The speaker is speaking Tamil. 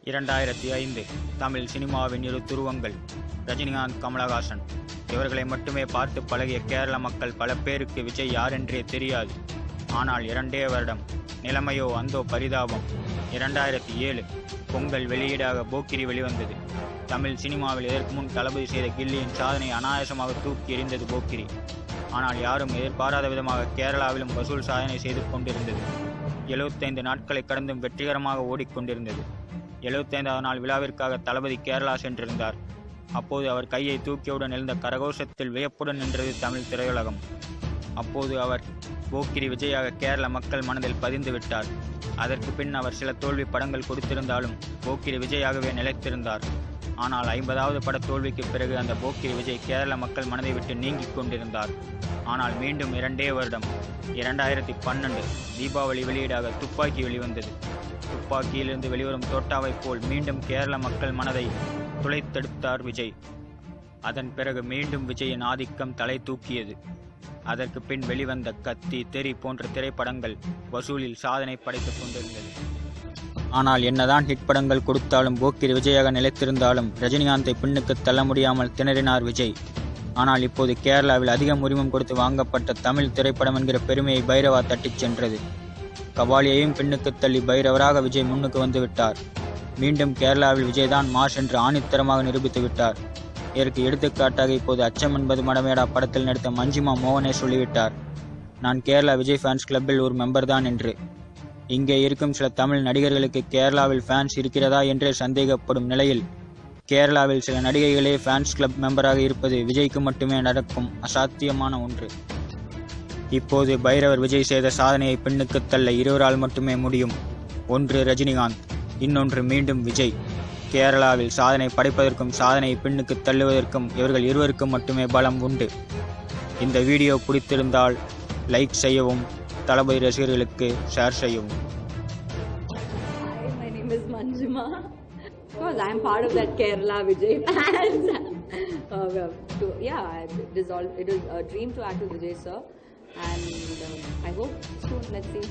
2005 தமிழ் சினிமாவின் இரு துருவங்கள் ரஜினிகாந்த், கமலஹாசன். இவர்களை மட்டுமே பார்த்து பழகிய கேரள மக்கள் பல பேருக்கு விஜய் யாரென்றே தெரியாது. ஆனால் 2 வருடம் நிலைமையோ அந்தோ பரிதாபம். 2007 பொங்கல் வெளியீடாக போக்கிரி வெளிவந்தது. தமிழ் சினிமாவில் இதற்கு முன் தளபதி செய்த கில்லியின் சாதனை அனாயாசமாக தூக்கி எறிந்தது போக்கிரி. ஆனால் யாரும் எதிர்பாராத விதமாக கேரளாவிலும் வசூல் சாதனை செய்து கொண்டிருந்தது. 75 நாட்களை கடந்தும் வெற்றிகரமாக ஓடிக்கொண்டிருந்தது. 75வது நாள் விழாவிற்காக தளபதி கேரளா சென்றிருந்தார். அப்போது அவர் கையை தூக்கியவுடன் எழுந்த கரகோஷத்தில் வியப்புடன் நின்றது தமிழ் திரையுலகம். அப்போது அவர் போக்கிரி விஜயாக கேரள மக்கள் மனதில் பதிந்து விட்டார். அதற்கு பின் அவர் சில தோல்வி படங்கள் கொடுத்திருந்தாலும் போக்கிரி விஜயாகவே நிலைத்திருந்தார். ஆனால் 50வது பட தோல்விக்கு பிறகு அந்த போக்கிரி விஜய் கேரள மக்கள் மனதை விட்டு நீங்கிக் கொண்டிருந்தார். ஆனால் மீண்டும் 2 வருடம் 2012 தீபாவளி வெளியீடாக துப்பாக்கி வெளிவந்தது. துப்பாக்கியிலிருந்து வெளிவரும் தோட்டாவைப் போல் மீண்டும் கேரள மக்கள் மனதை துளைத்தெடுத்தார் விஜய். அதன் பிறகு மீண்டும் விஜயின் ஆதிக்கம் தலை தூக்கியது. அதற்கு பின் வெளிவந்த கத்தி, தெறி போன்ற திரைப்படங்கள் வசூலில் சாதனை படைத்துக் கொண்டிருந்தது. ஆனால் என்னதான் ஹிட் படங்கள் கொடுத்தாலும் போக்கிரி விஜயாக நிலைத்திருந்தாலும் ரஜினிகாந்தை பின்னுக்கு தள்ள முடியாமல் திணறினார் விஜய். ஆனால் இப்போது கேரளாவில் அதிகம் உரிமம் கொடுத்து வாங்கப்பட்ட தமிழ் திரைப்படம் என்கிற பெருமையை பைரவா தட்டிச் சென்றது. கபாலியையும் பின்னுக்கு தள்ளி பைரவராக விஜய் முன்னுக்கு வந்துவிட்டார். மீண்டும் கேரளாவில் விஜய்தான் மாஸ் என்று ஆணித்தரமாக நிரூபித்து விட்டார். இதற்கு எடுத்துக்காட்டாக இப்போது அச்சம் என்பது மடமேடா படத்தில் நடித்த மஞ்சிமா மோகனே சொல்லிவிட்டார், நான் கேரளா விஜய் ஃபேன்ஸ் கிளப்பில் ஒரு மெம்பர் தான் என்று. இங்கே இருக்கும் சில தமிழ் நடிகர்களுக்கு கேரளாவில் ஃபேன்ஸ் இருக்கிறதா என்றே சந்தேகப்படும் நிலையில் கேரளாவில் சில நடிகைகளே ஃபேன்ஸ் கிளப் மெம்பராக இருப்பது விஜய்க்கு மட்டுமே நடக்கும் அசாத்தியமான ஒன்று. இப்போது பைரவர் விஜய் செய்த சாதனையை பின்னுக்கு தள்ள இருவரால் மட்டுமே முடியும். ஒன்று ரஜினிகாந்த், இன்னொன்று மீண்டும் விஜய். கேரளாவில் சாதனை படைப்பதற்கும் சாதனையை பின்னுக்கு தள்ளுவதற்கும் இவர்கள் இருவருக்கும் மட்டுமே பலம் உண்டு. இந்த வீடியோ பிடித்திருந்தால் லைக் செய்யவும், தளபதி ரசிகர்களுக்கு ஷேர் செய்யவும். Hi, my name is Manjima. Of course, I am part of that Kerala Vijay fans. It is a dream to act with Vijay sir, and I hope soon. Let's see.